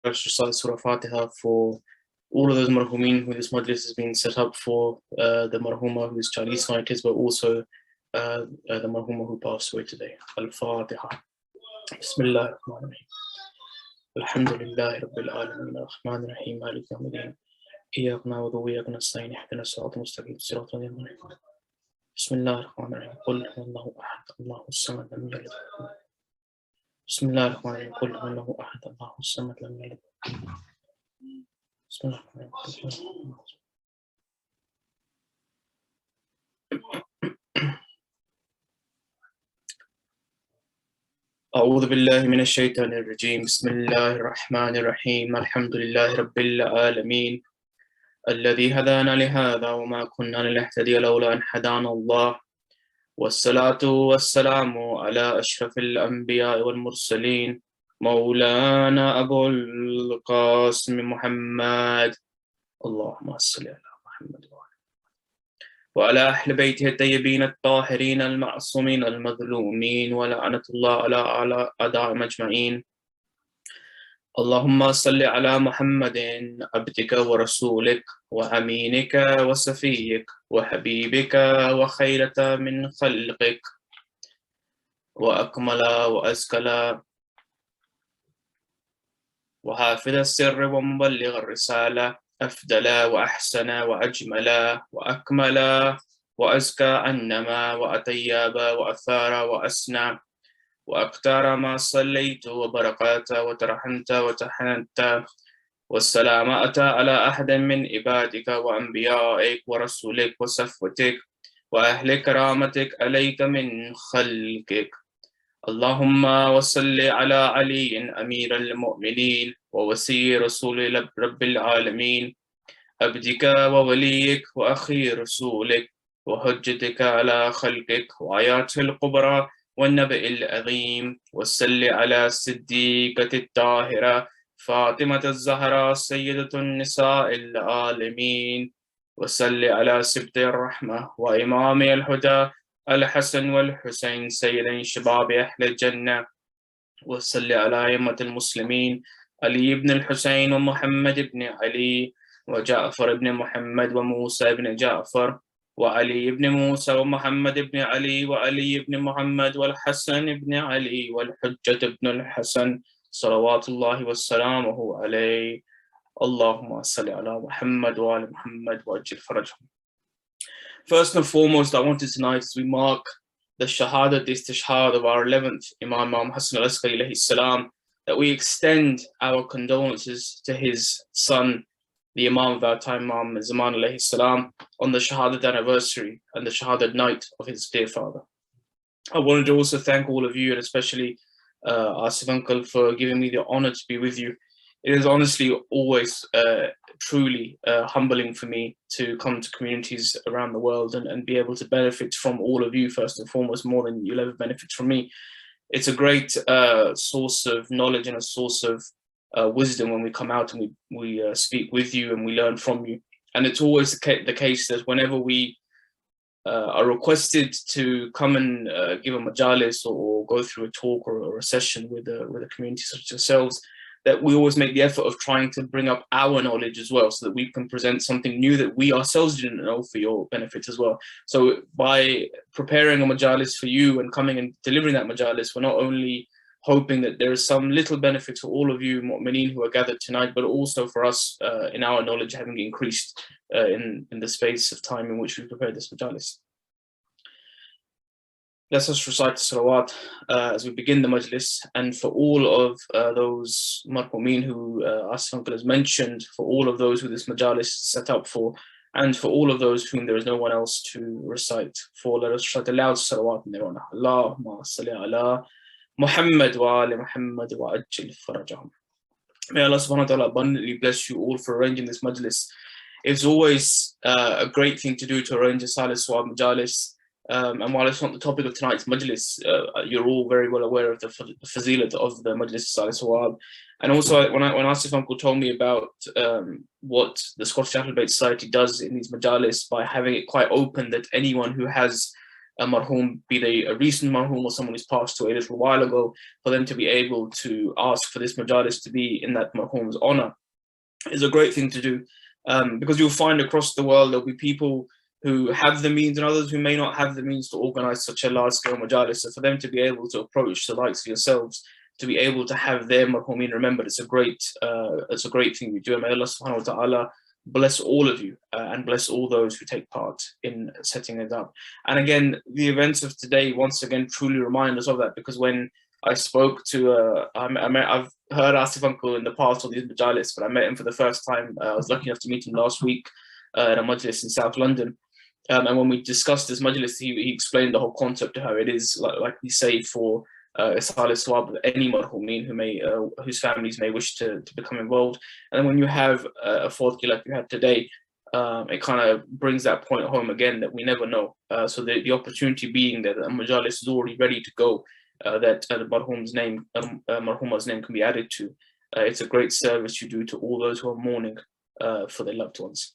Let's recite Surah Fatiha for all of those marhoomin who this majlis has been set up for, the marhooma whose Chinese night is, but also the marhooma who passed away today. Al-Fatiha. Bismillah ar-Rahman ar-Rahim. Alhamdulillahi Rabbil Alameen ar-Rahman ar-Rahim Malik yawmiddin. Iyyaka na'budu wa iyyaka nasta'in ihdinas siratal mustaqim siratal ladzina an'amta alayhim. Bismillah ar-Rahman ar-Rahim. Qul huwallahu ahad Allahus samad lam yalid. Bismillah ar-Rahman ar-Rahim. Qul huwallahu ahad Allahus samad lam yalid. Bismillah ar-Rahman ar-Rahim. أعوذ بالله من الشيطان الرجيم بسم الله الرحمن الرحيم الحمد لله رب العالمين الذي هدانا لهذا وما كنا لنهتدي لولا أن هدانا الله والصلاة والسلام على أشرف الأنبياء والمرسلين مولانا أبو القاسم محمد اللهم صل على محمد وعلى أهل بيته الطيبين الطاهرين المعصومين المظلومين ولعنة الله على أعدائهم أجمعين اللهم صل على محمد عبدك ورسولك وأمينك وصفيك وحبيبك وخيرة من خلقك وأكمل وأزكى وحافظ السر ومبلغ الرسالة أفضل وأحسن وأجمل وأكمل وأزكى أنما وأطيب وأثار وأسنى وأكتر ما صليت وبركات وترحمت وتحننت والسلام أتى على أحد من عبادك وأنبيائك ورسولك وصفوتك وأهل كرامتك عليك من خلقك اللهم وصل على علي أمير المؤمنين ووصي رسول رب العالمين عبدك ووليك وأخي رسولك وحجتك على خلقك وآياته الكبرى والنبأ العظيم وصل على الصديقة الطاهرة فاطمة الزهراء سيدة النساء العالمين وصل على سبته الرحمة وإمام الهدى الحسن والحسين سيدا شباب أهل الجنة وصل على أئمة المسلمين علي بن الحسين ومحمد بن علي وجعفر بن محمد وموسى بن جعفر وعلي بن موسى ومحمد بن علي وعلي بن محمد والحسن بن علي والحجة بن الحسن صلوات الله وسلامه عليه اللهم صل على محمد وآل محمد وأجل فرجهم. First and foremost, I wanted tonight, as we mark the Shahada, the Istishhad of our 11th Imam Hasan Askari alayhi salam, that we extend our condolences to his son, the Imam of our time, Imam Zaman alayhi salam, on the Shahadat anniversary and the Shahadat night of his dear father. I wanted to also thank all of you, and especially Asif uncle, for giving me the honor to be with you. It is honestly always truly humbling for me to come to communities around the world and be able to benefit from all of you, first and foremost, more than you'll ever benefit from me. It's a great source of knowledge and a source of wisdom when we come out and we speak with you and we learn from you. And it's always the case that whenever we are requested to come and give a majalis or go through a talk or a session with a community such as yourselves, that we always make the effort of trying to bring up our knowledge as well, so that we can present something new that we ourselves didn't know for your benefit as well. So by preparing a majalis for you and coming and delivering that majalis, we're not only hoping that there is some little benefit for all of you mu'mineen who are gathered tonight, but also for us in our knowledge having increased in the space of time in which we prepared this majalis. Let us recite the salawat as we begin the majlis, and for all of those marhoomin who Asif uncle has mentioned, for all of those who this majalis is set up for, and for all of those whom there is no one else to recite for, let us recite a loud salawat in their honor. Allahumma salli ala Muhammad wa ali Muhammad wa ajil farajahum. May Allah subhanahu wa ta'ala abundantly bless you all for arranging this majlis. It's always a great thing to do to arrange a Esaal Sawaab majalis. And while it's not the topic of tonight's majlis, you're all very well aware of the fazilat of the majlis Esaal Sawaab. And also, when Asif uncle told me about what the Scottish Ahlul Bayt Society does in these majalis by having it quite open, that anyone who has a marhoom, be they a recent marhoom or someone who's passed away a little while ago, for them to be able to ask for this majalis to be in that marhoom's honor is a great thing to do, because you'll find across the world there'll be people who have the means and others who may not have the means to organize such a large-scale majalis. So for them to be able to approach the likes of yourselves, to be able to have their marhoomin remembered, it's a great thing we do. And may Allah subhanahu wa ta'ala bless all of you and bless all those who take part in setting it up. And again, the events of today once again truly remind us of that, because when I spoke to, I've heard Asif uncle in the past on these majalis, but I met him for the first time. I was lucky enough to meet him last week at a majlis in South London. And when we discussed this majlis, he explained the whole concept of how it is, like we say, for Esaal Sawaab, any marhoomin whose families may wish to become involved. And then when you have a fadhki like you had today, it kind of brings that point home again that we never know. So the opportunity being that a majalis is already ready to go, that the marhooma's name can be added to. It's a great service you do to all those who are mourning for their loved ones.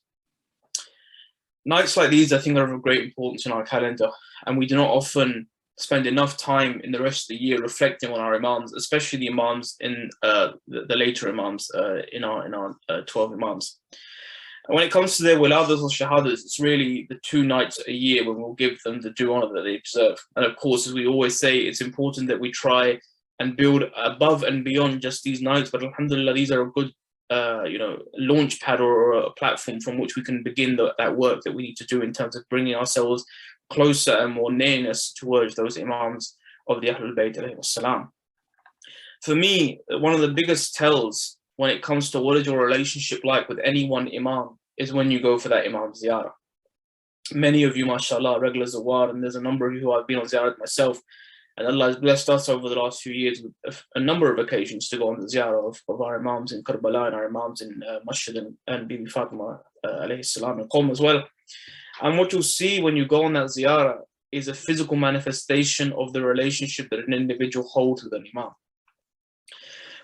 Nights like these, I think, are of great importance in our calendar, and we do not often spend enough time in the rest of the year reflecting on our imams, especially the imams in the later imams in our 12 imams. And when it comes to their wiladas or shahadas, it's really the 2 nights a year when we'll give them the due honor that they deserve. And of course, as we always say, it's important that we try and build above and beyond just these nights. But alhamdulillah, these are a good launch pad or a platform from which we can begin that work that we need to do in terms of bringing ourselves closer and more nearness towards those imams of the Ahlul Bayt alayhi salam. For me, one of the biggest tells when it comes to what is your relationship like with any one imam is when you go for that imam ziyarah. Many of you, mashallah, regular Zawwar, and there's a number of you who I've been on ziyarah myself, and Allah has blessed us over the last few years with a number of occasions to go on the ziyarah of our imams in Karbala and our imams in Masjid and Bibi Fatima alayhi salam and Qom as well. And what you'll see when you go on that ziyarah is a physical manifestation of the relationship that an individual holds with an imam.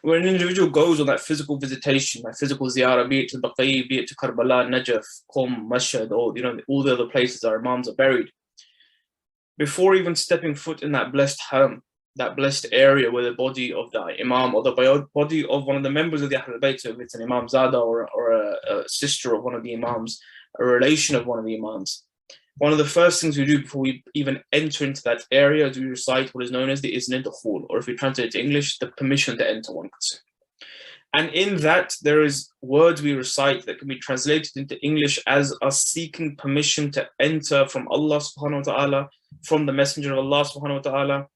When an individual goes on that physical visitation, that physical ziyarah, be it to Baqi, be it to Karbala, Najaf, Qom, Mashhad, or all the other places our imams are buried, before even stepping foot in that blessed haram, that blessed area where the body of the imam or the body of one of the members of the Ahlul Bayt, if it's an imam zada or a sister of one of the imams, a relation of one of the imams, one of the first things we do before we even enter into that area is we recite what is known as the Izn al-Dukhul, or if we translate it to English, the permission to enter, one could say. And in that, there is words we recite that can be translated into English as us seeking permission to enter from Allah subhanahu wa ta'ala, from the Messenger of Allah subhanahu wa ta'ala,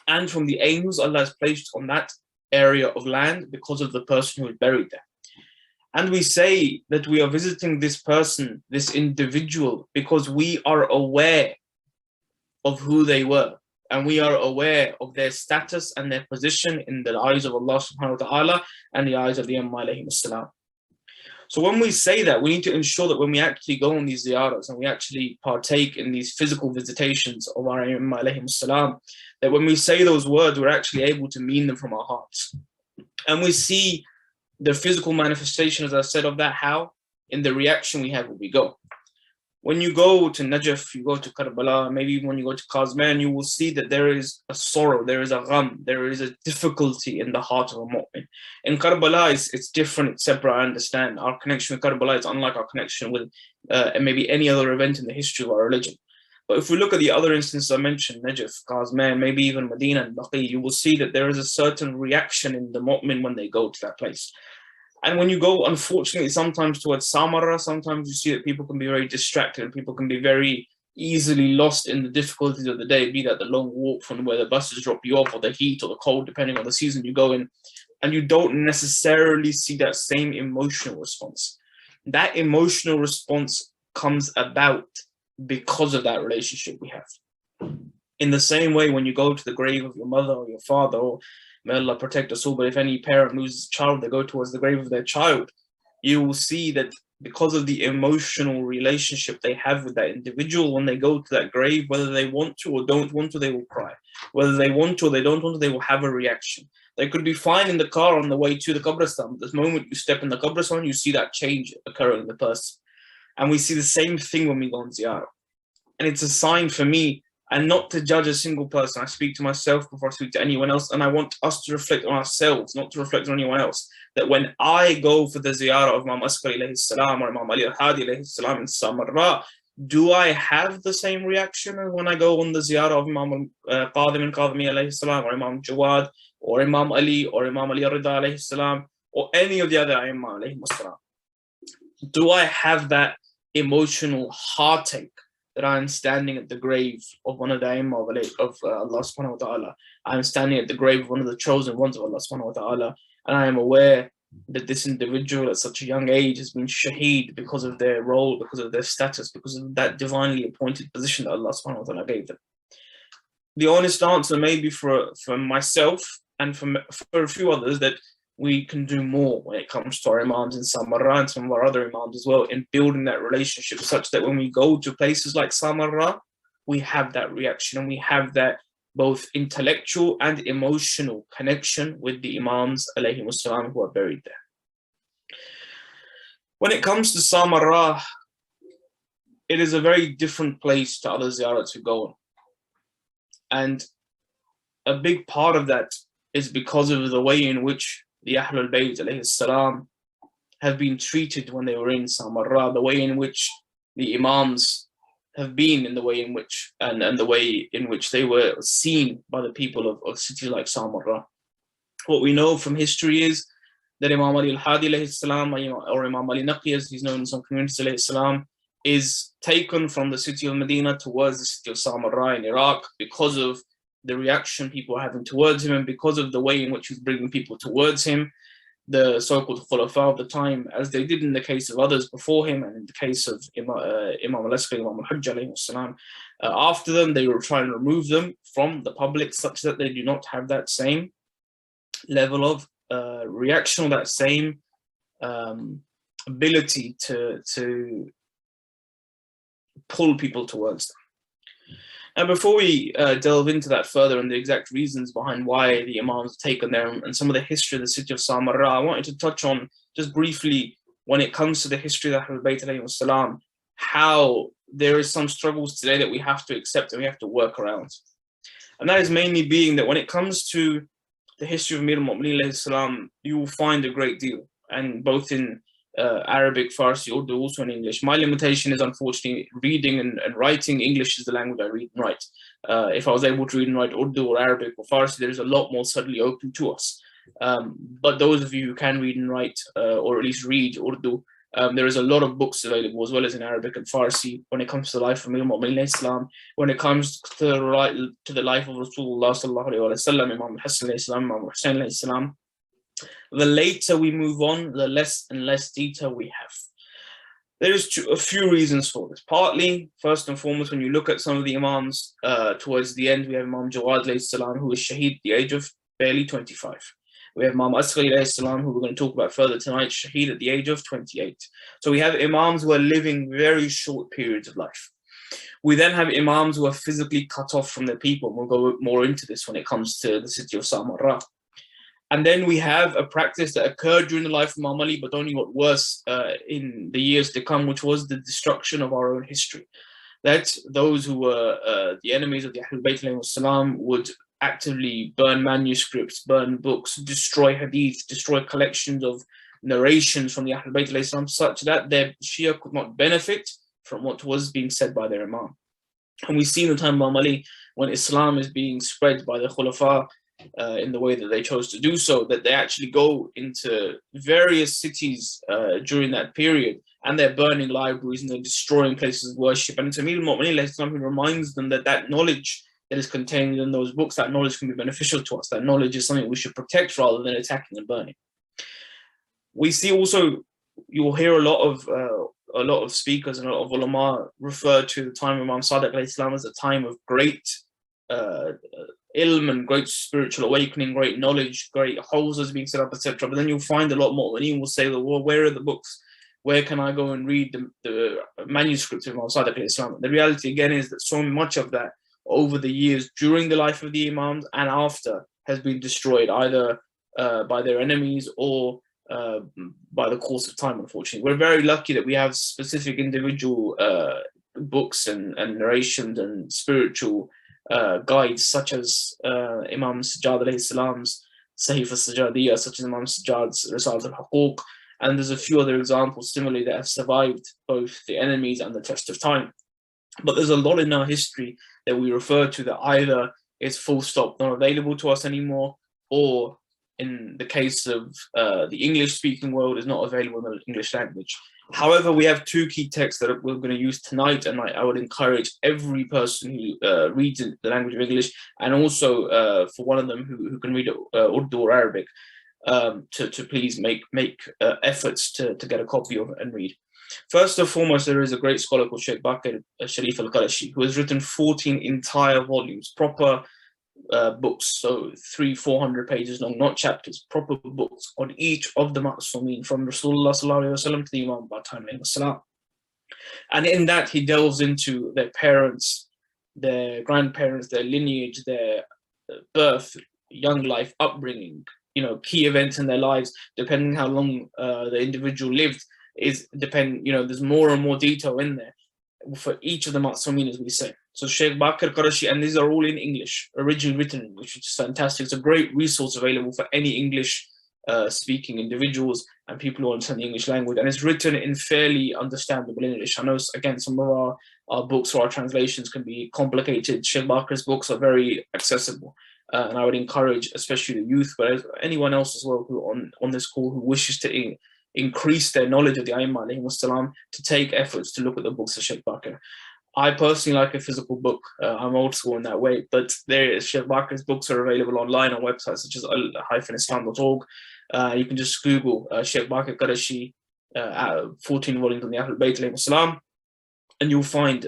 and from the angels Allah has placed on that area of land because of the person who is buried there. And we say that we are visiting this person, this individual, because we are aware of who they were. And we are aware of their status and their position in the eyes of Allah subhanahu wa ta'ala and the eyes of the Imam alayhi salam. So when we say that, we need to ensure that when we actually go on these ziyaras and we actually partake in these physical visitations of our Imam alayhi salam, that when we say those words, we're actually able to mean them from our hearts. And we see the physical manifestation, as I said, of that, how? In the reaction we have when we go. When you go to Najaf, you go to Karbala, maybe even when you go to Qazman, you will see that there is a sorrow, there is a gham, there is a difficulty in the heart of a mu'min. In Karbala, it's different, it's separate, I understand. Our connection with Karbala is unlike our connection with maybe any other event in the history of our religion. But if we look at the other instances I mentioned, Najaf, Qazman, maybe even Medina and Baqi, you will see that there is a certain reaction in the mu'min when they go to that place. And when you go, unfortunately, sometimes towards Samarra, sometimes you see that people can be very distracted and people can be very easily lost in the difficulties of the day, be that the long walk from where the buses drop you off or the heat or the cold, depending on the season you go in. And you don't necessarily see that same emotional response. That emotional response comes about because of that relationship we have. In the same way, when you go to the grave of your mother or your father, or may Allah protect us all, but if any parent loses a child, they go towards the grave of their child, you will see that because of the emotional relationship they have with that individual, when they go to that grave, whether they want to or don't want to, they will cry. Whether they want to or they don't want to, they will have a reaction. They could be fine in the car on the way to the qabristan, but the moment you step in the qabristan, you see that change occurring in the person. And we see the same thing when we go on ziyarah. And it's a sign for me and not to judge a single person. I speak to myself before I speak to anyone else, and I want us to reflect on ourselves, not to reflect on anyone else. That when I go for the ziyarah of Imam Askari alayhi salam or Imam Ali al-Hadi alayhi salam in Samarra, do I have the same reaction as when I go on the ziyarah of Imam Qadim and Qadimi alayhi salam, or Imam Jawad, or Imam Ali, or Imam Ali Rida alayhi salam, or any of the other Imam alayhi salam? Do I have that emotional heartache that I am standing at the grave of one of the Imam of Allah subhanahu wa ta'ala? I am standing at the grave of one of the chosen ones of Allah subhanahu wa ta'ala, and I am aware that this individual at such a young age has been shaheed because of their role, because of their status, because of that divinely appointed position that Allah subhanahu wa ta'ala gave them. The honest answer maybe for myself and for a few others, that we can do more when it comes to our imams in Samarra and some of our other imams as well, in building that relationship such that when we go to places like Samarra, we have that reaction and we have that both intellectual and emotional connection with the imams alayhi salam who are buried there. When it comes to Samarra, it is a very different place to other ziyarats we go on. And a big part of that is because of the way in which the Ahlul Bayt alayhi salam have been treated when they were in Samarra, the way in which the imams have been, in the way in which and the way in which they were seen by the people of cities like Samarra. What we know from history is that Imam Ali al-Hadi alayhi salam, or Imam Ali Naqi as he's known in some communities alayhi salam, is taken from the city of Medina towards the city of Samarra in Iraq because of the reaction people are having towards him, and because of the way in which he's bringing people towards him. The so-called Khulafa of the time, as they did in the case of others before him, and in the case of Imam al-Askari, Imam al-Hajj alayhi salam, after them, they were trying to remove them from the public such that they do not have that same level of reaction, or that same ability to pull people towards them. And before we delve into that further and the exact reasons behind why the imams have taken there and some of the history of the city of Samarra, I wanted to touch on just briefly, when it comes to the history of the Ahlul Bayt alayhi salam, how there is some struggles today that we have to accept and we have to work around. And that is mainly being that when it comes to the history of Amir al-Mu'mineen alayhi salam, you will find a great deal, and both in Arabic, Farsi, Urdu, also in English. My limitation is unfortunately reading and writing. English is the language I read and write. If I was able to read and write Urdu or Arabic or Farsi, there's a lot more suddenly open to us. But those of you who can read and write, or at least read Urdu, there is a lot of books available as well as in Arabic and Farsi when it comes to the life of Imam Mu'mineen Islam, when it comes to the life of Rasulullah sallallahu alayhi wa sallam, Imam Hasan alayhi salam, Imam Hussain alayhi salam. The later we move on, the less and less detail we have. There is a few reasons for this. Partly, first and foremost, when you look at some of the imams towards the end, we have Imam Jawad alayhi salam, who was shaheed at the age of barely 25. We have Imam Askari alayhi salam, who we're going to talk about further tonight, shaheed at the age of 28. So we have imams who are living very short periods of life. We then have imams who are physically cut off from their people. We'll go more into this when it comes to the city of Samarra. And then we have a practice that occurred during the life of Imam Ali, but only got worse in the years to come, which was the destruction of our own history. That those who were the enemies of the Ahlul Bayt alayhi salam would actively burn manuscripts, burn books, destroy hadith, destroy collections of narrations from the Ahlul Bayt alayhi salam, such that their Shia could not benefit from what was being said by their Imam. And we see in the time of Imam Ali, when Islam is being spread by the Khulafa, in the way that they chose to do so, that they actually go into various cities during that period, and they're burning libraries and they're destroying places of worship. And to Amir al-Mu'mineen reminds them that that knowledge that is contained in those books, that knowledge can be beneficial to us. That knowledge is something we should protect rather than attacking and burning. We see also, you will hear a lot of speakers and a lot of ulama refer to the time of Imam Sadiq alayhi salam as a time of great ilm and great spiritual awakening, great knowledge, great houses being set up, etc. But then you'll find a lot more. When you will say, well, where are the books? Where can I go and read the manuscripts of Imam Sadiq alayhi salam? The reality again is that so much of that over the years during the life of the imams and after has been destroyed, either by their enemies or by the course of time, unfortunately. We're very lucky that we have specific individual books and narrations and spiritual guides, such as Imam Sajjad alayhi salam's Sahif al-Sajjadiyya, such as Imam Sajjad's Risalat al-Huquq, and there's a few other examples similarly that have survived both the enemies and the test of time. But there's a lot in our history that we refer to that either is full stop not available to us anymore, or in the case of the English-speaking world, is not available in the English language. However, we have two key texts that we're going to use tonight, and I would encourage every person who reads in the language of English, and also for one of them who can read Urdu or Arabic, to please make efforts to get a copy of it and read. First and foremost, there is a great scholar called Sheikh Bakr Sharif al-Qarashi, who has written 14 entire volumes, proper books, so 300-400 pages long, not chapters, proper books on each of the Ma'sumin, from Rasulullah sallallahu alaihi wasallam to the Imam Hasan. And in that, he delves into their parents, their grandparents, their lineage, their birth, young life, upbringing, key events in their lives, depending how long the individual lived, there's more and more detail in there for each of the Ma'sumin, as we say. So Sheikh Bakr Qarashi, and these are all in English, originally written in English, which is fantastic. It's a great resource available for any English speaking individuals and people who understand the English language. And it's written in fairly understandable English. I know, again, some of our books or our translations can be complicated. Sheikh Bakr's books are very accessible. And I would encourage, especially the youth, but anyone else as well who on this call who wishes to increase their knowledge of the Aimma alayhimus salam, to take efforts to look at the books of Sheikh Bakr. I personally like a physical book. I'm old school in that way, but Sheikh Bakr's books are available online on websites such as al-islam.org. You can just Google Sheikh Bakr Qarashi, 14 volumes on the Ahlul Bayt alayhimus salam, and you'll find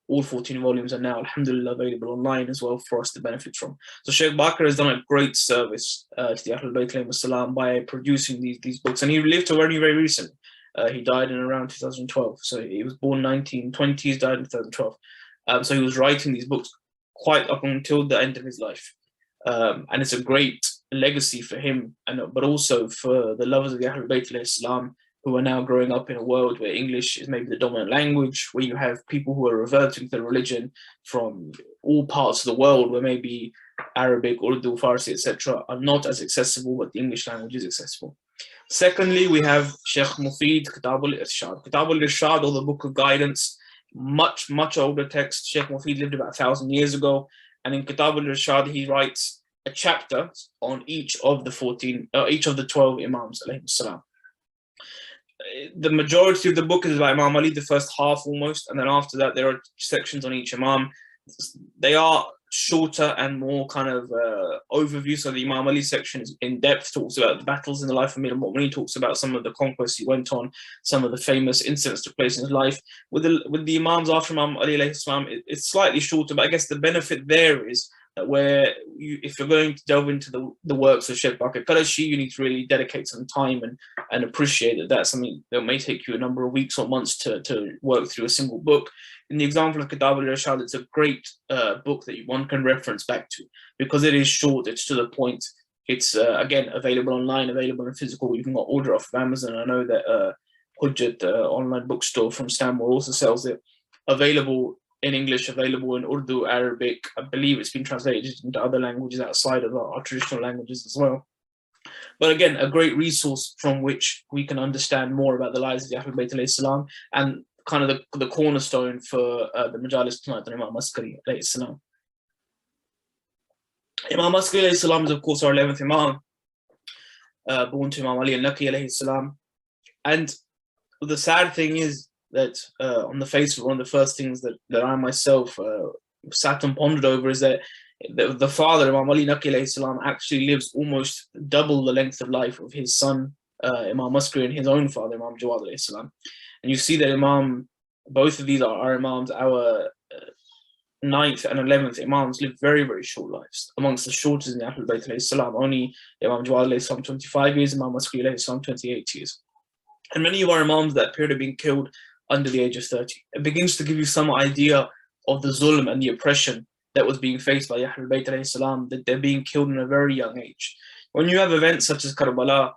all 14 volumes are now, alhamdulillah, available online as well for us to benefit from. So Sheikh Bakr has done a great service to the Ahlul Bayt alayhimus salam by producing these books, and he lived to very, very recent. He died in around 2012. So he was born 1920s, died in 2012. So he was writing these books quite up until the end of his life. And it's a great legacy for him, but also for the lovers of the Ahlul Bayt alayhi salam, who are now growing up in a world where English is maybe the dominant language, where you have people who are reverting to the religion from all parts of the world, where maybe Arabic, Urdu, Farsi, etc. are not as accessible, but the English language is accessible. Secondly, we have Sheikh Mufid, Kitab al-Irshad. Kitab al-Irshad, or the Book of Guidance, much older text. Sheikh Mufid lived about 1,000 years ago, and in Kitab al-Irshad, he writes a chapter on each of the 12 Imams alayhim salam. The majority of the book is about Imam Ali, the first half almost, and then after that there are sections on each Imam. They are shorter and more kind of overview. So the Imam Ali section is in depth, talks about the battles in the life of Amir al-Mu'mineen, talks about some of the conquests he went on, some of the famous incidents that took place in his life. With the Imams after Imam Ali alayhi salam, it's slightly shorter, but I guess the benefit there is that if you're going to delve into the works of Sheikh Bakr Qarashi, you need to really dedicate some time and appreciate that that's something that may take you a number of weeks or months to work through a single book. In the example of Kitab al-Irshad, it's a great book that one can reference back to because it is short, it's to the point. It's, again, available online, available in physical. You can order off of Amazon. I know that Hujjat, online bookstore from Istanbul, also sells it. Available in English, available in Urdu, Arabic. I believe it's been translated into other languages outside of our traditional languages as well. But again, a great resource from which we can understand more about the lives of the Ahlul Bayt alayhi salam, and kind of the cornerstone for the Majalis tonight on Imam Askari alayhi salam. Imam Askari alayhi salam is, of course, our 11th Imam, born to Imam Ali al-Naqi alayhi salam. And the sad thing is that on the face of one of the first things that I myself sat and pondered over is that the father, Imam Ali Naqi alayhi salam, actually lives almost double the length of life of his son, Imam Askari, and his own father, Imam Jawad alayhi salam. And you see that both of these are our Imams, our 9th and 11th Imams live very, very short lives, amongst the shortest in the Ahlul Bayt alayhi salam. Only Imam Jawad alayhi salam 25 years, Imam Askari alayhi salam 28 years. And many of our Imams that period have been killed under the age of 30. It begins to give you some idea of the zulm and the oppression that was being faced by Ahlul Bayt alayhi salam, that they're being killed in a very young age. When you have events such as Karbala,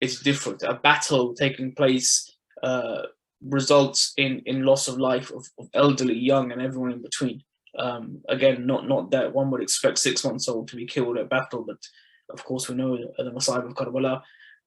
it's different. A battle taking place results in loss of life of elderly, young, and everyone in between. Again, not that one would expect 6 months old to be killed at battle, but of course we know the Masa'ib of Karbala.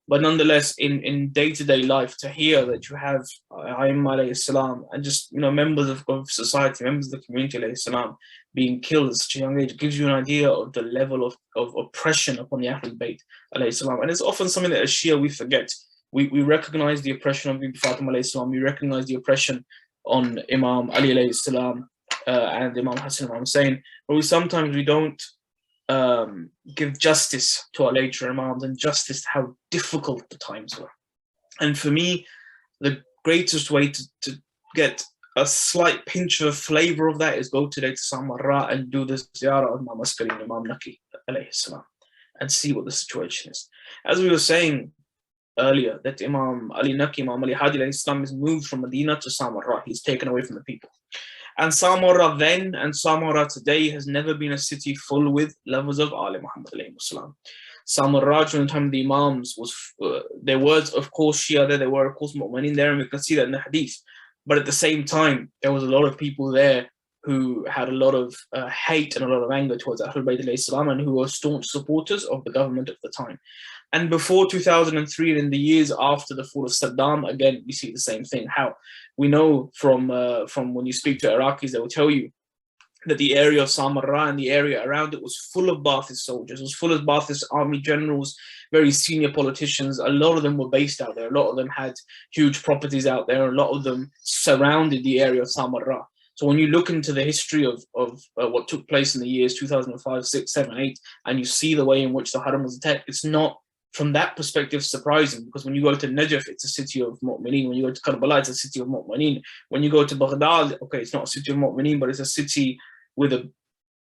But nonetheless, in day-to-day life, to hear that you have Aimma alayhi salam and just members of society, members of the community alayhi salam, being killed at such a young age, gives you an idea of the level of oppression upon the Ahlul Bayt alayhi salam. And it's often something that as Shia we forget. We recognize the oppression on Bibi Fatima alayhi salam, we recognize the oppression on Imam Ali alayhi salam and Imam Hasan ibn Hussain, but we don't give justice to our later Imams and justice to how difficult the times were. And for me, the greatest way to get a slight pinch of a flavor of that is go today to Samarra and do the ziyarah of Imam Askari and Imam Naki alayhi salam and see what the situation is. As we were saying earlier, that Imam Ali Naki, Imam Ali Hadi alayhi salam is moved from Medina to Samarra. He's taken away from the people. And Samarra then and Samarra today has never been a city full with lovers of Ali Muhammad alayhi salam. Samarra during the time of the Imams was, there was of course Shia there were of course Mu'minin there, and we can see that in the Hadith. But at the same time, there was a lot of people there who had a lot of hate and a lot of anger towards Ahlul Bayt alayhi salam, and who were staunch supporters of the government at the time. And before 2003 and in the years after the fall of Saddam, again, we see the same thing. How we know from when you speak to Iraqis, they will tell you that the area of Samarra and the area around it was full of Ba'athist soldiers, it was full of Ba'athist army generals, very senior politicians. A lot of them were based out there. A lot of them had huge properties out there. A lot of them surrounded the area of Samarra. So when you look into the history of what took place in the years 2005, 6, 7, 8, and you see the way in which the Haram was attacked, it's not, from that perspective, surprising, because when you go to Najaf, it's a city of Mu'mineen. When you go to Karbala, it's a city of Mu'mineen. When you go to Baghdad, okay, it's not a city of Mu'mineen, but it's a city with a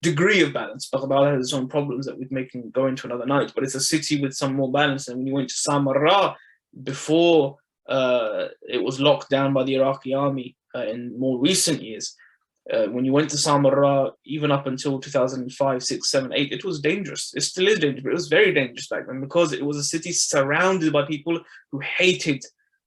degree of balance. Baghdad has its own problems that we can go into another night, but it's a city with some more balance. And when you went to Samarra, before it was locked down by the Iraqi army in more recent years, when you went to Samarra, even up until 2005, 6, 7, 8, it was dangerous. It still is dangerous, but it was very dangerous back then, because it was a city surrounded by people who hated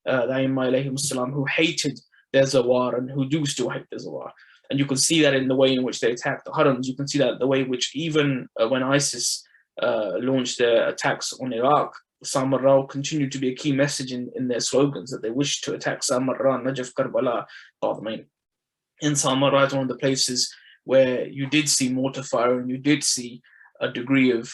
the Aimma alayhim salam, who hated their Zawwar, and who do still hate their Zawwar. And you can see that in the way in which they attacked the Harams. You can see that in the way in which even when ISIS launched their attacks on Iraq, Samarra continued to be a key message in their slogans, that they wished to attack Samarra, Najaf, Karbala, Parveen. In Samarra is one of the places where you did see mortar fire, and you did see a degree of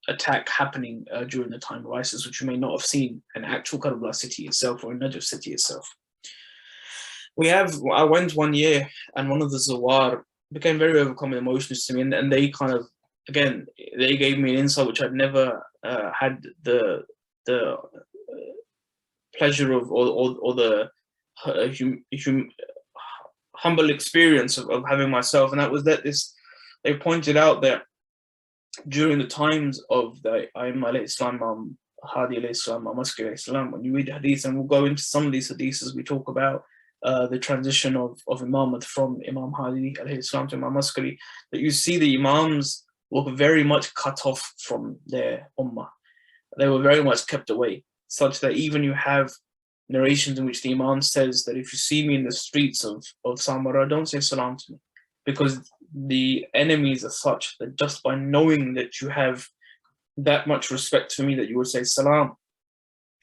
attack happening during the time of ISIS, which you may not have seen in actual Karbala city itself or in Najaf city itself. I went one year, and one of the Zawwar became very overcome with emotions to me, and they kind of, again, they gave me an insight which I'd never had the pleasure of, or the humble experience of having myself, and that was that they pointed out that during the times of the Aimma alayhi salam, Hadi alayhi salam, Askari alayhi salam, when you read hadith, and we'll go into some of these hadiths as we talk about the transition of Imamate from Imam Hadi alayhi salam to Imam Askari, that you see the Imams were very much cut off from their ummah. They were very much kept away, such that even you have narrations in which the Imam says that if you see me in the streets of Samarra, don't say salam to me, because the enemies are such that just by knowing that you have that much respect for me, that you would say salam,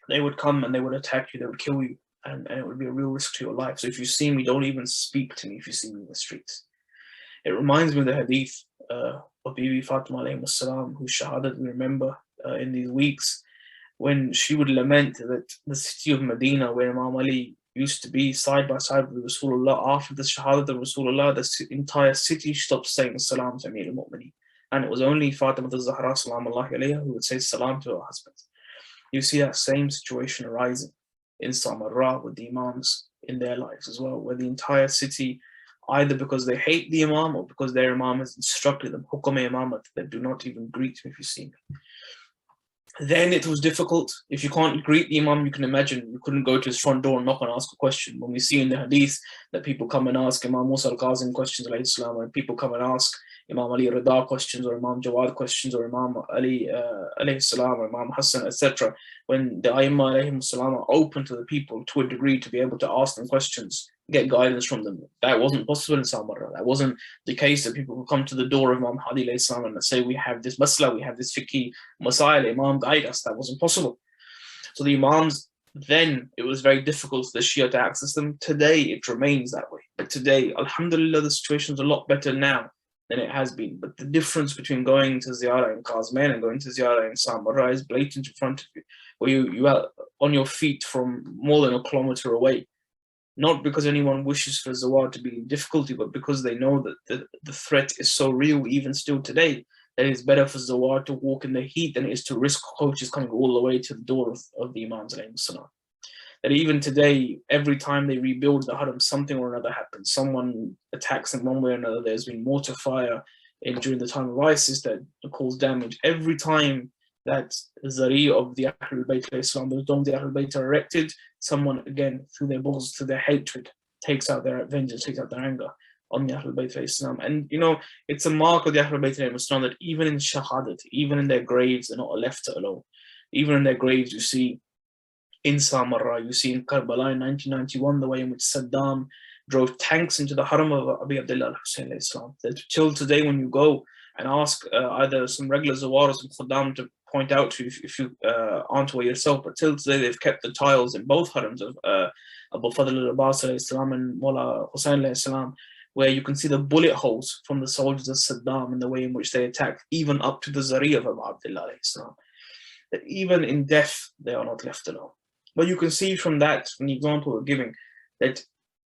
they would come and they would attack you, they would kill you, and it would be a real risk to your life. So if you see me, don't even speak to me if you see me in the streets. It reminds me of the hadith of Bibi Fatima alayhi salam, whose Shahada we remember in these weeks, when she would lament that the city of Medina, where Imam Ali used to be side by side with Rasulullah, after the Shahada of Rasulullah, the entire city stopped saying salam to Amir al-Mu'mineen. And it was only Fatima al-Zahra salamullahi alayha who would say salam to her husband. You see that same situation arising in Samarra with the Imams in their lives as well, where the entire city, either because they hate the Imam or because their Imam has instructed them, Hukum Imamat, that do not even greet me if you see me. Then it was difficult. If you can't greet the Imam, you can imagine you couldn't go to his front door and knock and ask a question. When we see in the hadith that people come and ask Imam Musa al-Kazim questions, and people come and ask Imam Ali Rida questions, or Imam Jawad questions, or Imam Ali alayhi salam, or Imam Hassan, etc. When the Aimma alayhim salam are open to the people to a degree to be able to ask them questions, get guidance from them. That wasn't possible in Samarra. That wasn't the case that people would come to the door of Imam Hadi alayhi salam and say, we have this masla, we have this fiqhi masail, Imam guide us. That wasn't possible. So the Imams, then it was very difficult for the Shia to access them. Today it remains that way. But today, alhamdulillah, the situation is a lot better now than it has been. But the difference between going to ziyarah in Qazmen and going to ziyarah in Samarra is blatant in front of you, where you are on your feet from more than a kilometer away. Not because anyone wishes for Zawwar to be in difficulty, but because they know that the threat is so real, even still today, that it's better for Zawwar to walk in the heat than it is to risk coaches coming all the way to the door of the Imams alayhim salam. That even today, every time they rebuild the haram, something or another happens. Someone attacks them one way or another. There's been mortar fire during the time of ISIS that caused damage. Every time that Zari of the Ahlul Bayt Islam, those domes the Ahlul Bayt are erected, someone again, through their balls, through their hatred, takes out their vengeance, takes out their anger on the Ahlul Bayt Islam. And you know, it's a mark of the Ahlul Bayt Islam that even in Shahadat, even in their graves, they're not left alone. Even in their graves, you see in Samarra, you see in Karbala in 1991, the way in which Saddam drove tanks into the haram of Abi Abdullah al-Hussain Islam. That till today, when you go and ask either some regular Zawwar or some Khuddam to point out to you if you aren't aware yourself, but till today they've kept the tiles in both harams of Abu Fadl al-Abbas Islam and Mullah Hussain Islam, where you can see the bullet holes from the soldiers of Saddam and the way in which they attacked, even up to the Zari of Abu Abdullah Islam. That even in death, they are not left alone. But you can see from that, from the example we're giving, that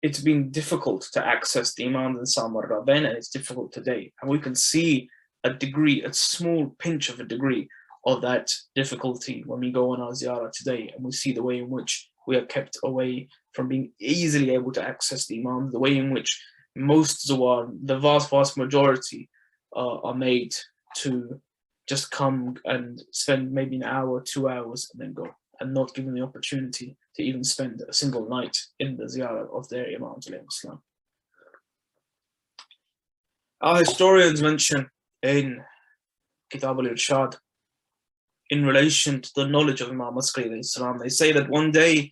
it's been difficult to access the Imams in Samarra then, and it's difficult today. And we can see a degree, a small pinch of a degree of that difficulty when we go on our ziyarah today, and we see the way in which we are kept away from being easily able to access the Imams, the way in which most Zawwar, the vast majority, are made to just come and spend maybe an hour, 2 hours, and then go, and not given the opportunity to even spend a single night in the ziyarah of their Imams alayhim salam. Our historians mention in Kitab al-Irshad, in relation to the knowledge of Imam Askari alayhi salam, they say that one day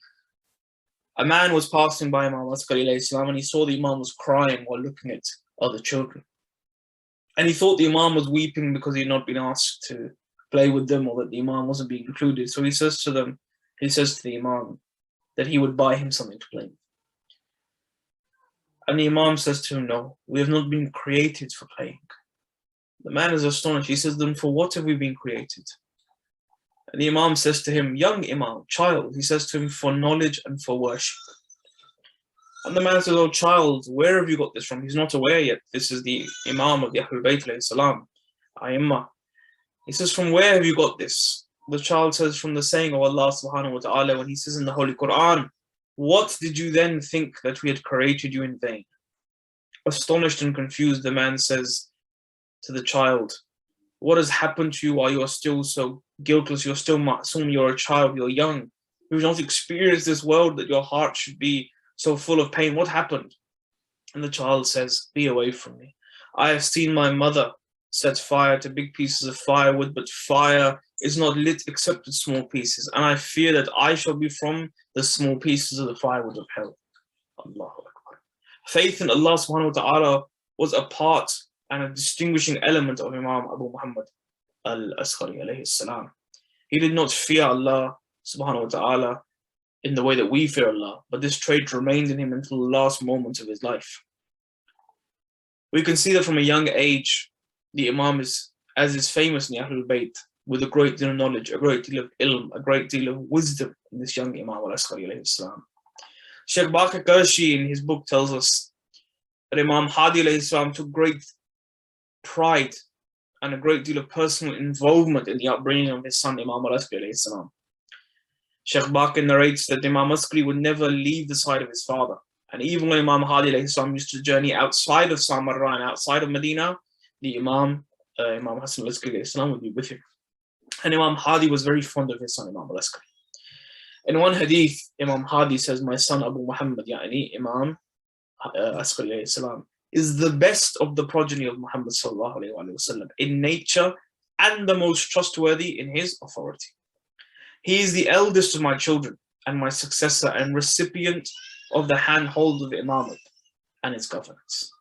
a man was passing by Imam Askari alayhi salam and he saw the Imam was crying while looking at other children. And he thought the Imam was weeping because he had not been asked to play with them, or that the Imam wasn't being included. So he says to the Imam that he would buy him something to play with. And the Imam says to him, no, we have not been created for playing. The man is astonished. He says, then for what have we been created? And the Imam says to him, young Imam, child, he says to him, for knowledge and for worship. And the man says, oh child, where have you got this from? He's not aware yet. This is the Imam of the Ahlul Bayt alayhi salam, Aimma. He says, from where have you got this? The child says, from the saying of Allah subhanahu wa ta'ala, when he says in the Holy Quran, what did you then think that we had created you in vain? Astonished and confused, the man says to the child, what has happened to you while you are still so guiltless? You're still ma'soom, you're a child, you're young. You've not experienced this world that your heart should be so full of pain. What happened? And the child says, be away from me. I have seen my mother set fire to big pieces of firewood, but fire is not lit except with small pieces. And I fear that I shall be from the small pieces of the firewood of hell. Allahu Akbar. Faith in Allah subhanahu wa ta'ala was a part and a distinguishing element of Imam Abu Muhammad al-Askari alayhi salam. He did not fear Allah subhanahu wa ta'ala in the way that we fear Allah, but this trait remained in him until the last moment of his life. We can see that from a young age, the Imam is, as is famous in the Ahlul Bayt, with a great deal of knowledge, a great deal of ilm, a great deal of wisdom in this young Imam al-Askari alayhi salam. Sheikh Baqir Karshi in his book tells us that Imam Hadi alayhi salam took great pride and a great deal of personal involvement in the upbringing of his son Imam al-Askari alayhi salam. Sheikh Baqir narrates that Imam Askari would never leave the side of his father. And even when Imam Hadi alayhi salam used to journey outside of Samarra and outside of Medina, the Imam Hasan alayhi salam would be with him. And Imam Hadi was very fond of his son Imam al-Askari. In one hadith, Imam Hadi says, my son Abu Muhammad, yani Imam Askari alayhi salam, is the best of the progeny of Muhammad sallallahu alaihi wasallam in nature and the most trustworthy in his authority. He is the eldest of my children and my successor and recipient of the handhold of Imamate and its governance.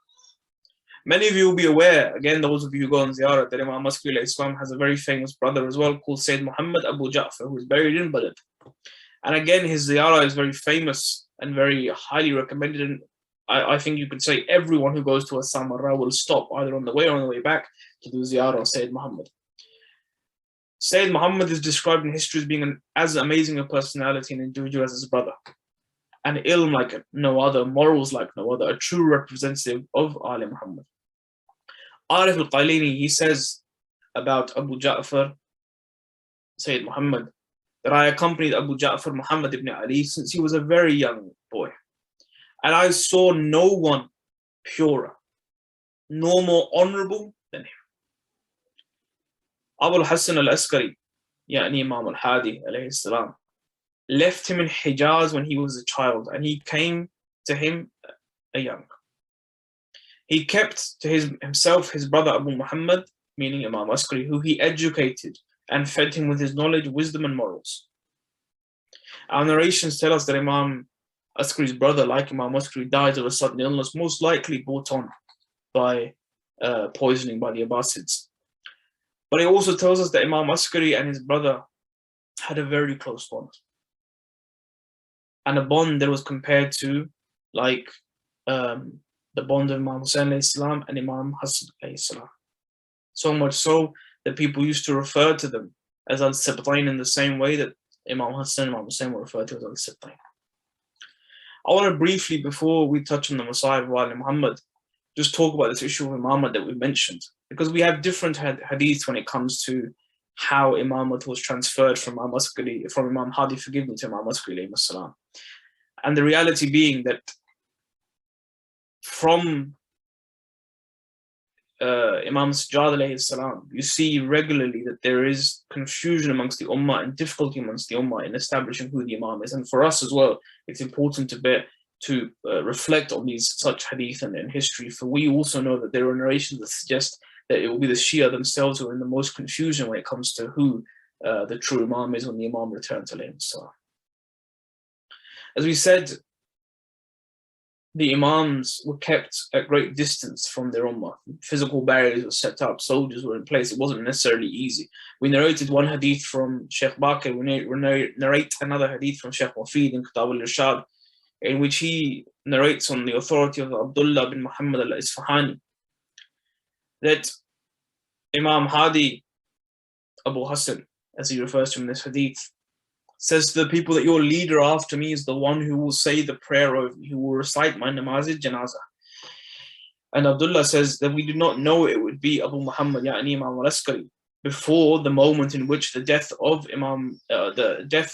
Many of you will be aware, again, those of you who go on ziyarah, that Imam Askari Islam has a very famous brother as well called Sayyid Muhammad Abu Ja'far, who is buried in Bayt. And again, his ziyarah is very famous and very highly recommended. And I think you could say everyone who goes to a Samarra will stop either on the way or on the way back to do ziyarah of Sayyid Muhammad. Sayyid Muhammad is described in history as being as amazing a personality and individual as his brother. An ilm like no other, morals like no other, a true representative of Ali Muhammad. Arif al-Qailini, he says about Abu Ja'far, Sayyid Muhammad, that I accompanied Abu Ja'far Muhammad ibn Ali since he was a very young boy. And I saw no one purer, nor more honorable than him. Abu Hassan al-Askari, yani Imam al-Hadi alayhi salam, left him in Hejaz when he was a child, and he came to him a young. He kept to himself his brother Abu Muhammad, meaning Imam Askari, who he educated and fed him with his knowledge, wisdom, and morals. Our narrations tell us that Imam Askari's brother, like Imam Askari, died of a sudden illness, most likely brought on by poisoning by the Abbasids. But it also tells us that Imam Askari and his brother had a very close bond. And a bond that was compared to like the bond of Imam Hussain and Imam Hassan. So much so that people used to refer to them as al-Sibtain in the same way that Imam Hassan and Imam Hussain were referred to as al-Sibtain. I want to briefly, before we touch on the Messiah of Ali Muhammad, just talk about this issue of imamah that we mentioned, because we have different hadiths when it comes to how imamah was transferred from Imam Hadi, forgive me, to Imam Askari salam. And the reality being that from Imam Sajjad alayhi salam, you see regularly that there is confusion amongst the ummah and difficulty amongst the ummah in establishing who the imam is. And for us as well, it's important to reflect on these such hadith and history, for we also know that there are narrations that suggest that it will be the Shia themselves who are in the most confusion when it comes to who the true imam is when the imam returns alayhi salam. As we said, the imams were kept at great distance from their ummah. Physical barriers were set up, soldiers were in place. It wasn't necessarily easy. We narrated one hadith from Sheikh Baqir, we narrate another hadith from Sheikh Wafid in Kitab al-Irshad, in which he narrates on the authority of Abdullah bin Muhammad al-Isfahani that Imam Hadi, Abu Hassan, as he refers to him in this hadith, says to the people that your leader after me is the one who will say the prayer over me, who will recite my namaz janazah. And Abdullah says that we did not know it would be Abu Muhammad, ya'ni Imam al-Askari, before the moment in which the death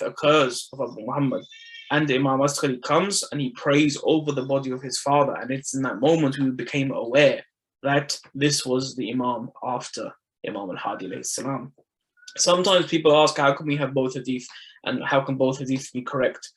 occurs of Abu Muhammad. And Imam Askari comes and he prays over the body of his father. And it's in that moment we became aware that this was the Imam after Imam al-Hadi alayhi salam. Sometimes people ask, how can we have both hadith and how can both hadith be correct?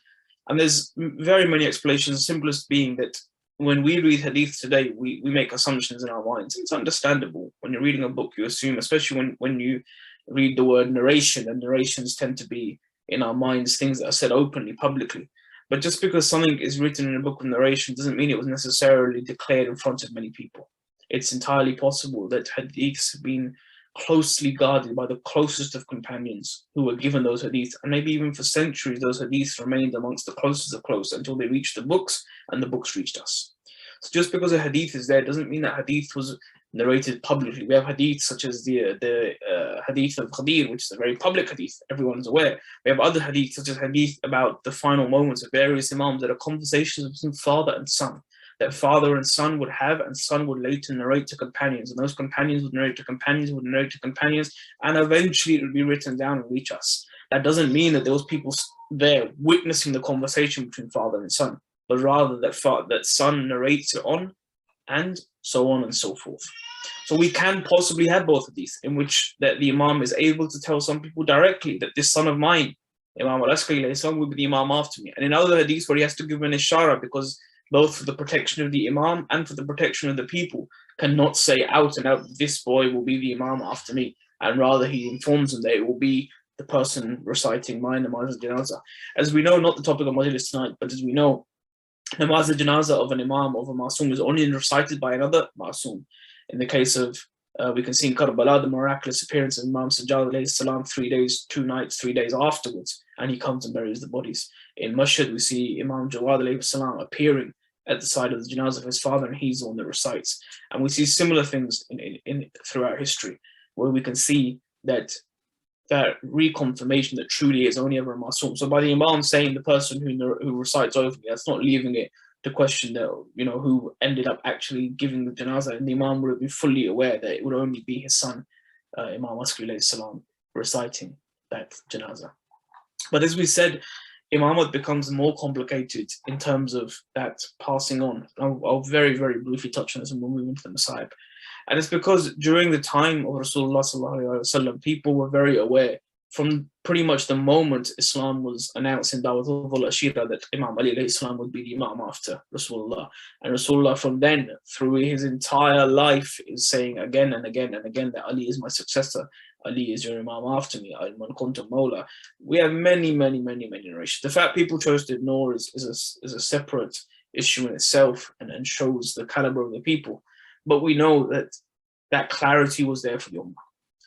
And there's very many explanations, the simplest being that when we read hadith today, we make assumptions in our minds. It's understandable. When you're reading a book, you assume, especially when you read the word narration, and narrations tend to be in our minds things that are said openly, publicly. But just because something is written in a book of narration doesn't mean it was necessarily declared in front of many people. It's entirely possible that hadiths have been closely guarded by the closest of companions who were given those hadiths, and maybe even for centuries those hadiths remained amongst the closest of close until they reached the books and the books reached us. So just because a hadith is there doesn't mean that hadith was narrated publicly. We have hadiths such as the hadith of Khadir, which is a very public hadith, everyone's aware. We have other hadiths such as hadith about the final moments of various imams that are conversations between father and son, that father and son would have, and son would later narrate to companions, and those companions would narrate to companions, would narrate to companions, and eventually it would be written down and reach us. That doesn't mean that there was people there witnessing the conversation between father and son, but rather that son narrates it on, and so on and so forth. So we can possibly have both of these, in which that the imam is able to tell some people directly that this son of mine, Imam al-Askari will be the imam after me. And in other hadiths where he has to give an ishara because both for the protection of the Imam and for the protection of the people, cannot say out and out, this boy will be the Imam after me, and rather he informs them that it will be the person reciting my namaz al-janazah. As we know, not the topic of majlis tonight, but as we know, namaz al-janazah of an Imam, of a Masoom, is only recited by another Masoom. In the case of, we can see in Karbala, the miraculous appearance of Imam Sajjad alayhi salam 3 days, 2 nights, 3 days afterwards, and he comes and buries the bodies. In Mashhad, we see Imam Jawad alayhi salam appearing at the side of the janazah of his father, and he's the one that recites. And we see similar things in throughout history, where we can see that reconfirmation that truly is only ever a Masoom. So by the Imam saying the person who recites over me, that's not leaving it to question that, who ended up actually giving the janazah, and the Imam would be fully aware that it would only be his son, Imam Askari alayhi salam, reciting that janazah. But as we said, Imamate becomes more complicated in terms of that passing on. I'll very, very briefly touch on this and we'll move into the Masa'ib. And it's because during the time of Rasulullah sallallahu alaihi wasallam, people were very aware from pretty much the moment Islam was announced in Dawat al-Ashira that Imam Ali alayhi salam would be the Imam after Rasulullah. And Rasulullah from then, through his entire life, is saying again and again and again that Ali is my successor. Ali is your Imam after me. We have many, many, many, many narrations. The fact people chose to ignore is a separate issue in itself and shows the caliber of the people. But we know that clarity was there for the Ummah.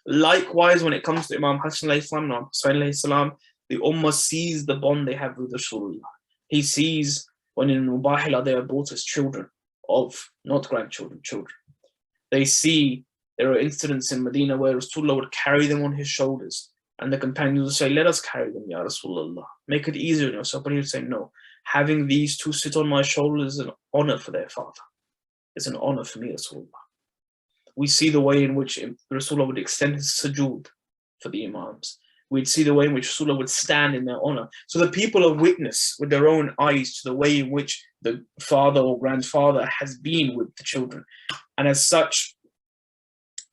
Likewise, when it comes to Imam Hasan alayhi salam and Imam Hussain alayhi salam, the Ummah sees the bond they have with Rasulullah. He sees when in Mubahila they are brought as children of, not grandchildren, children. They see there are incidents in Medina where Rasulullah would carry them on his shoulders, and the companions would say, let us carry them, Ya Rasulullah. Make it easier on yourself. But he would say, no, having these two sit on my shoulders is an honor for their father. It's an honor for me, Rasulullah. We see the way in which Rasulullah would extend his sujood for the Imams. We'd see the way in which Rasulullah would stand in their honor. So the people are witness with their own eyes to the way in which the father or grandfather has been with the children. And as such,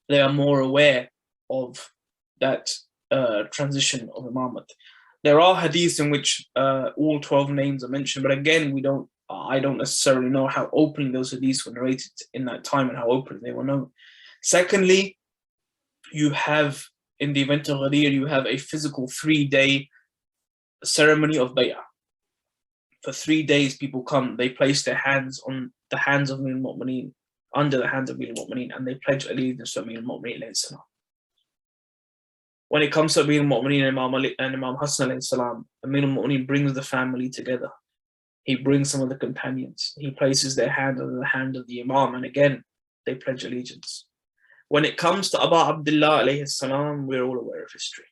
they are more aware of that transition of imamate. There are hadiths in which all 12 names are mentioned, but again, I don't necessarily know how openly those hadiths were narrated in that time and how openly they were known. Secondly, you have, in the event of Ghadir, you have a physical 3-day ceremony of bay'ah. For 3 days, people come, they place their hands on the hands of Amir al-Mu'mineen, under the hands of Amir al-Mu'mineen, and they pledge allegiance to Amir al-Mu'mineen alayhi salam. When it comes to Amir al-Mu'mineen and Imam Hasan alayhi salam, Amir al-Mu'mineen brings the family together. He brings some of the companions. He places their hand on the hand of the Imam, and again, they pledge allegiance. When it comes to Abu Abdullah alayhi salam, we're all aware of history.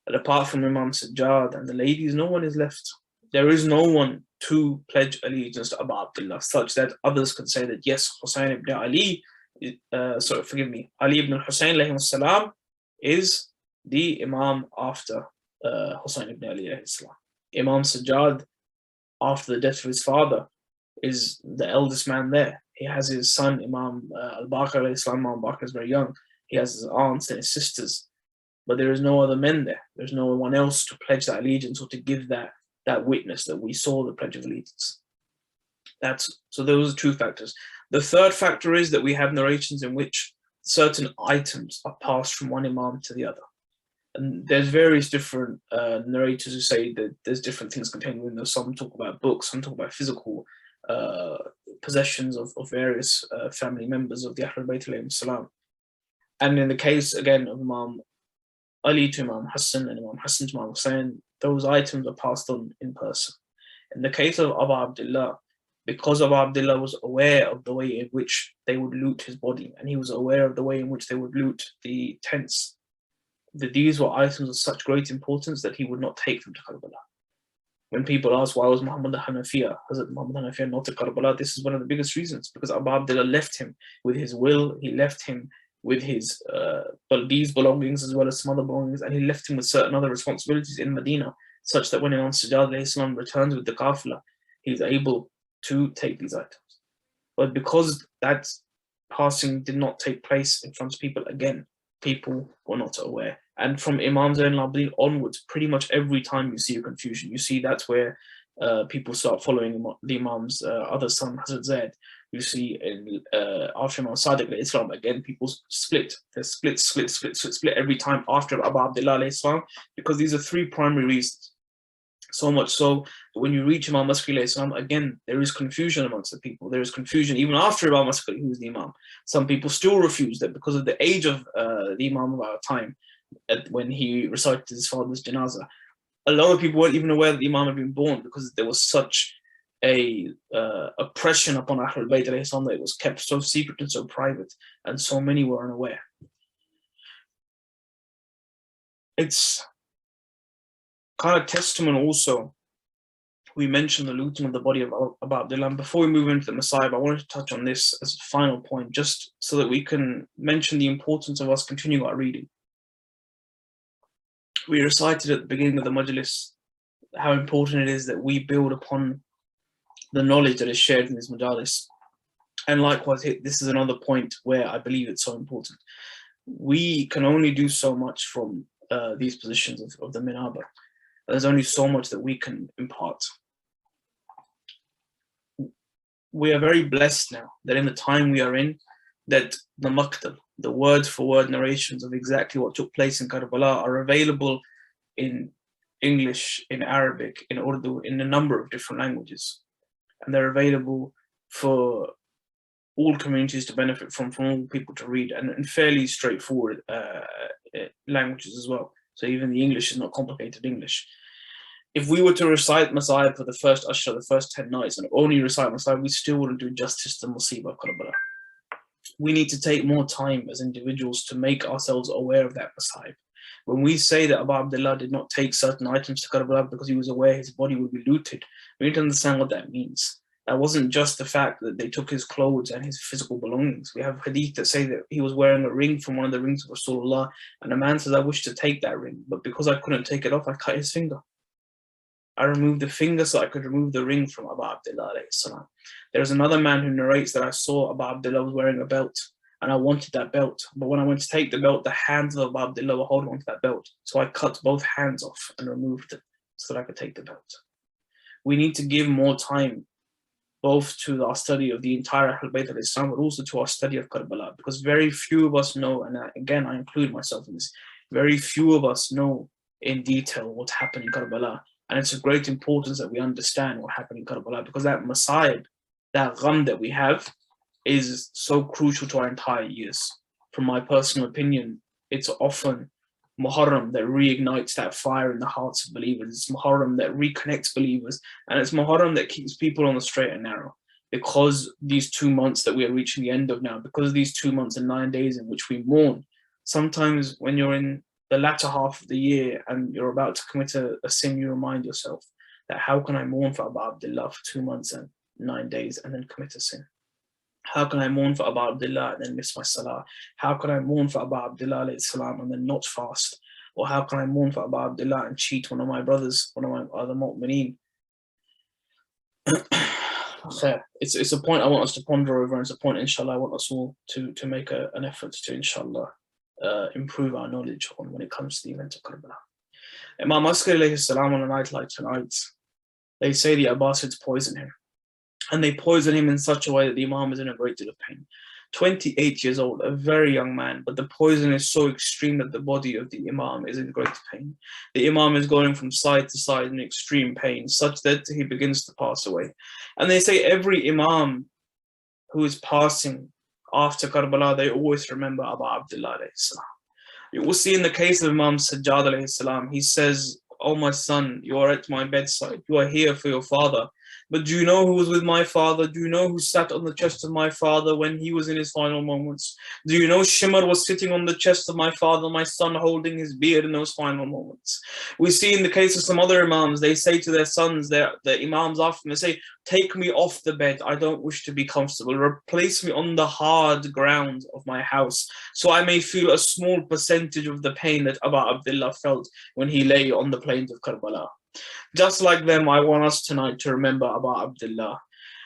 But apart from Imam Sajjad and the ladies, no one is left. There is no one to pledge allegiance to Abu Abdullah, such that others can say that yes, Hussain ibn Ali, Ali ibn Hussain alayhi salam is the Imam after Hussain ibn Ali alayhi salam. Imam Sajjad, after the death of his father, is the eldest man there. He has his son, Imam al-Baqir alayhi salam. Imam Baqir is very young. He has his aunts and his sisters. But there is no other men there. There's no one else to pledge that allegiance or to give that witness that we saw the pledge of allegiance. So those are two factors. The third factor is that we have narrations in which certain items are passed from one Imam to the other. And there's various different narrators who say that there's different things contained within those. Some talk about books, some talk about physical possessions of various family members of the Ahlul Bayt alayhim salam. And in the case, again, of Imam Ali to Imam Hassan and Imam Hassan to Imam Hussain, those items are passed on in person. In the case of Abu Abdullah, because Abu Abdullah was aware of the way in which they would loot his body, and he was aware of the way in which they would loot the tents, that these were items of such great importance that he would not take them to Karbala. When people ask why was Muhammad al-Hanafiya, Hazrat Muhammad al-Hanafiya not to Karbala, this is one of the biggest reasons, because Abu Abdullah left him with his will, he left him with his these belongings as well as some other belongings, and he left him with certain other responsibilities in Medina, such that when Imam Sajjad alayhi salam returns with the Qafla, he's able to take these items. But because that passing did not take place in front of people, again, people were not aware. And from Imam Zayn al-Abidin onwards, pretty much every time you see a confusion, you see that's where people start following the Imam's other son, Hazrat Zaid. You see, after Imam Sadiq Islam, again, people split. They split every time after Abu Abdullah Islam, because these are three primary reasons. So much so, when you reach Imam Askari Islam, again, there is confusion amongst the people. There is confusion even after Imam Askari, who is the Imam. Some people still refuse that because of the age of the Imam of our time, when he recited his father's janazah. A lot of people weren't even aware that the Imam had been born, because there was such a oppression upon Ahlul Bayt that it was kept so secret and so private, and so many were unaware. It's kind of testament also. We mentioned the looting of the body of Abu Abdullah. Before we move into the Masayib, I wanted to touch on this as a final point, just so that we can mention the importance of us continuing our reading. We recited at the beginning of the Majlis how important it is that we build upon the knowledge that is shared in this Majalis. And likewise, this is another point where I believe it's so important. We can only do so much from these positions of the Minaba. There's only so much that we can impart. We are very blessed now that in the time we are in, that the maktab, the word-for-word narrations of exactly what took place in Karbala are available in English, in Arabic, in Urdu, in a number of different languages. And they're available for all communities to benefit from all people to read, and in fairly straightforward languages as well. So even the English is not complicated English. If we were to recite Masayib for the first Ashra, the first 10 nights, and only recite Masayib, we still wouldn't do justice to Musibah of Karbala. We need to take more time as individuals to make ourselves aware of that Masayib. When we say that Abu Abdullah did not take certain items to Karbala because he was aware his body would be looted, we need to understand what that means. That wasn't just the fact that they took his clothes and his physical belongings. We have hadith that say that he was wearing a ring from one of the rings of Rasulullah, and a man says, I wish to take that ring, but because I couldn't take it off, I cut his finger. I removed the finger so I could remove the ring from Abu Abdullah alayhi salam. There's another man who narrates that I saw Abu Abdullah was wearing a belt, and I wanted that belt. But when I went to take the belt, the hands of Abu Abdullah were holding onto that belt. So I cut both hands off and removed it so that I could take the belt. We need to give more time both to our study of the entire Ahlul Bayt of Islam, but also to our study of Karbala, because very few of us know, and again, I include myself in this, very few of us know in detail what happened in Karbala. And it's of great importance that we understand what happened in Karbala, because that Masayib, that gham that we have, is so crucial to our entire years. From my personal opinion, it's often Muharram that reignites that fire in the hearts of believers. It's Muharram that reconnects believers, and it's Muharram that keeps people on the straight and narrow. Because these 2 months that we are reaching the end of now, because these 2 months and 9 days in which we mourn, sometimes when you're in the latter half of the year and you're about to commit a sin, you remind yourself that how can I mourn for Abu Abdullah for 2 months and 9 days and then commit a sin? How can I mourn for Abu Abdullah and then miss my salah? How can I mourn for Abu Abdullah alayhi salam and then not fast? Or how can I mourn for Abu Abdullah and cheat one of my brothers, one of my other mu'mineen? It's a point I want us to ponder over, and it's a point, inshallah, I want us all to make an effort to, inshallah, improve our knowledge on when it comes to the event of Karbala. Imam Askari alayhi salam, on a night like tonight, they say the Abbasids poison him. And they poison him in such a way that the Imam is in a great deal of pain. 28 years old, a very young man, but the poison is so extreme that the body of the Imam is in great pain. The Imam is going from side to side in extreme pain, such that he begins to pass away. And they say every Imam who is passing after Karbala, they always remember Abu Abdullah alayhi salam. You will see in the case of Imam Sajjad alayhi salam, he says, "Oh my son, you are at my bedside, you are here for your father. But do you know who was with my father? Do you know who sat on the chest of my father when he was in his final moments? Do you know Shimar was sitting on the chest of my father, my son holding his beard in those final moments?" We see in the case of some other Imams, they say to their sons, the Imams after them, they say, "Take me off the bed, I don't wish to be comfortable. Replace me on the hard ground of my house, so I may feel a small percentage of the pain that Abu Abdullah felt when he lay on the plains of Karbala." Just like them, I want us tonight to remember Abu Abdullah.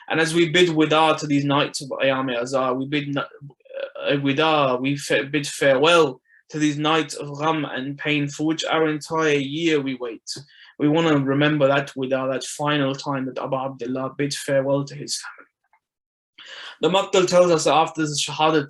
And as we bid wida to these nights of Ayam Azar, we bid bid farewell to these nights of gham and pain for which our entire year we wait. We want to remember that without that final time that Abu Abdullah bid farewell to his family. The Maqtal tells us that after the Shahadat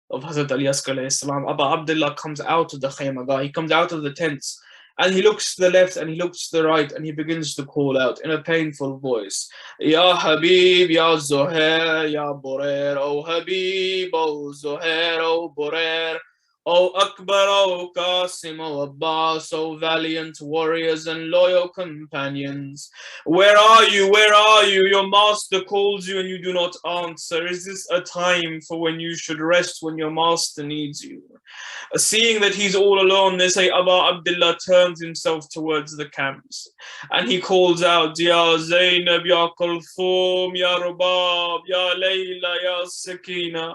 of Hazrat Ali Askari, Abu Abdullah comes out of the Khaymagah, he comes out of the tents, and he looks to the left and he looks to the right, and he begins to call out in a painful voice, Ya Habib, Ya Zuhair, Ya Burair, O Habib, O Zuhair, O Burair, O Akbar, O Qasim, O Abbas, O valiant warriors and loyal companions. Where are you? Where are you? Your master calls you and you do not answer. Is this a time for when you should rest when your master needs you? Seeing that he's all alone, they say Abu Abdullah turns himself towards the camps and he calls out, Ya Zainab, Ya Kulthum, Ya Rubab, Ya Layla, Ya Sakina.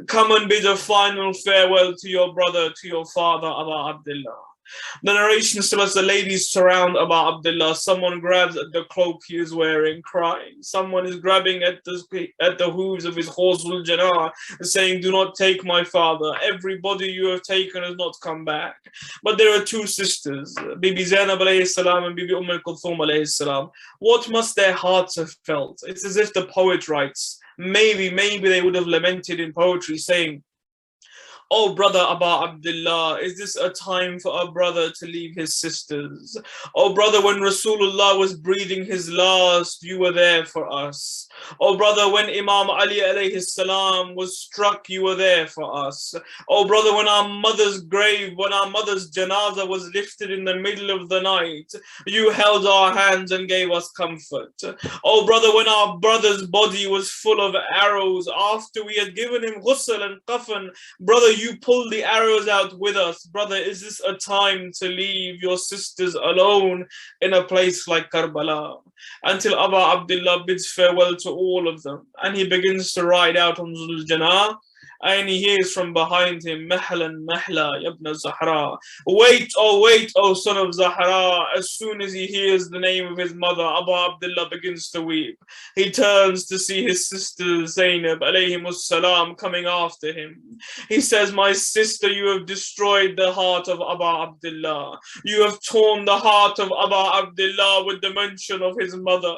Come and bid a final farewell to your brother, to your father, Abu Abdullah. The narration still has the ladies surround Abu Abdullah. Someone grabs at the cloak he is wearing, crying. Someone is grabbing at the hooves of his horse, Janah, saying, do not take my father. Everybody you have taken has not come back. But there are two sisters, Bibi Zainab alayhi salam and Bibi Kulthum alayhi salam. What must their hearts have felt? It's as if the poet writes, maybe they would have lamented in poetry, saying, oh brother Abu Abdullah, is this a time for a brother to leave his sisters? Oh brother, when Rasulullah was breathing his last, you were there for us. Oh brother, when Imam Ali alayhi salam was struck, you were there for us. Oh brother, when our mother's grave, when our mother's janazah was lifted in the middle of the night, you held our hands and gave us comfort. Oh brother, when our brother's body was full of arrows, after we had given him ghusl and kafan, brother, you pulled the arrows out with us. Brother, is this a time to leave your sisters alone in a place like Karbala? Until Abu Abdullah bids farewell to all of them, and he begins to ride out on Zul Janah, and he hears from behind him, Mahlan, Mahla, Ibn Zahra. Wait, oh son of Zahra. As soon as he hears the name of his mother, Abu Abdullah begins to weep. He turns to see his sister Zainab, alayhimus salam, coming after him. He says, my sister, you have destroyed the heart of Abu Abdullah. You have torn the heart of Abu Abdullah with the mention of his mother.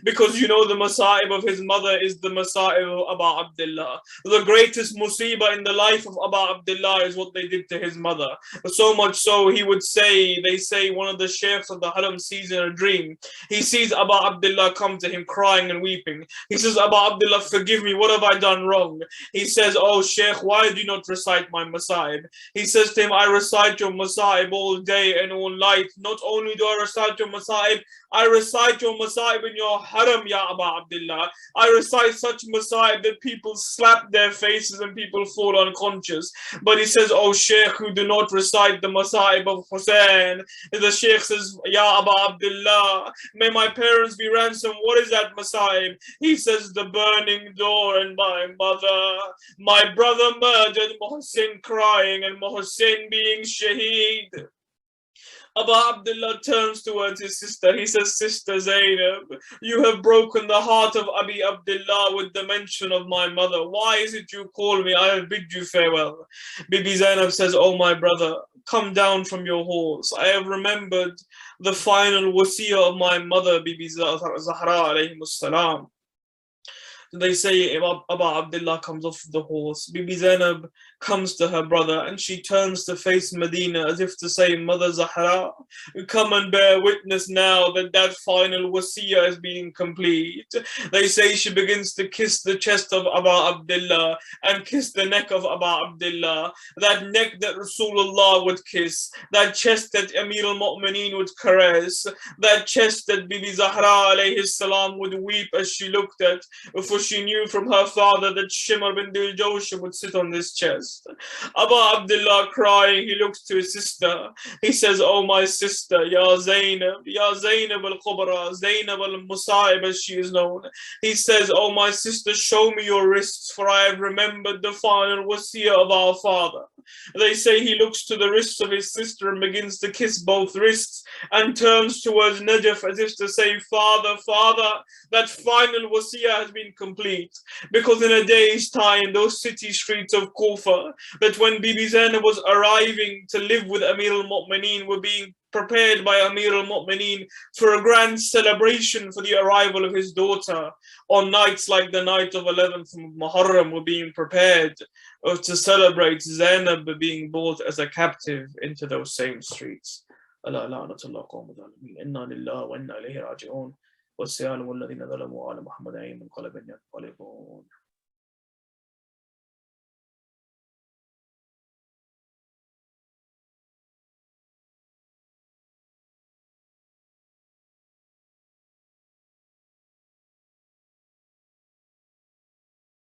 Because you know the masa'ib of his mother is the masa'ib of Abu Abdullah. The greatest musibah in the life of Abu Abdullah is what they did to his mother. So much so, he would say, they say one of the sheikhs of the haram sees in a dream, he sees Abu Abdullah come to him crying and weeping. He says, Abu Abdullah, forgive me, what have I done wrong? He says, oh sheikh, why do you not recite my masa'ib? He says to him, I recite your masa'ib all day and all night. Not only do I recite your masa'ib, I recite your masa'ib in your haram, Ya Abu Abdullah. I recite such masa'ib that people slap their faces and people fall unconscious. But he says, oh sheikh, who do not recite the masa'ib of Hussain. The sheikh says, Ya Abu Abdullah, may my parents be ransomed. What is that masa'ib? He says, the burning door and my mother. My brother murdered, Hussain crying, and Hussain being shaheed. Abu Abdullah turns towards his sister. He says, Sister Zainab, you have broken the heart of Abi Abdullah with the mention of my mother. Why is it you call me? I have bid you farewell. Bibi Zainab says, oh my brother, come down from your horse. I have remembered the final wasiyah of my mother, Bibi Zahra alayhi salam. They say Abu Abdullah comes off the horse. Bibi Zainab comes to her brother and she turns to face Medina as if to say, Mother Zahra, come and bear witness now that that final wasiyah is being complete. They say she begins to kiss the chest of Abu Abdullah and kiss the neck of Abu Abdullah, that neck that Rasulullah would kiss, that chest that Amir al-Mu'mineen would caress, that chest that Bibi Zahra alayhi salam would weep as she looked at, for she knew from her father that Shimr bin Dil-Jawsh would sit on this chest. Abu Abdullah crying, he looks to his sister. He says, oh my sister, Ya Zainab al-Kubra, Zainab al-Musa'ib as she is known. He says, oh my sister, show me your wrists, for I have remembered the final wasiyah of our father. They say he looks to the wrists of his sister and begins to kiss both wrists and turns towards Najaf as if to say, Father, that final wasiyah has been complete. Because in a day's time, those city streets of Kufa, that when Bibi Zainab was arriving to live with Amir al-Mu'mineen, were being prepared by Amir al-Mu'mineen for a grand celebration for the arrival of his daughter. On nights like the night of 11th Muharram were being prepared to celebrate Zainab being brought as a captive into those same streets. ألا لعنة الله قوم الظالمين إنا لله وإنا إليه راجعون والسيان والذين ظلموا على محمد أي منقلب ينقلبون.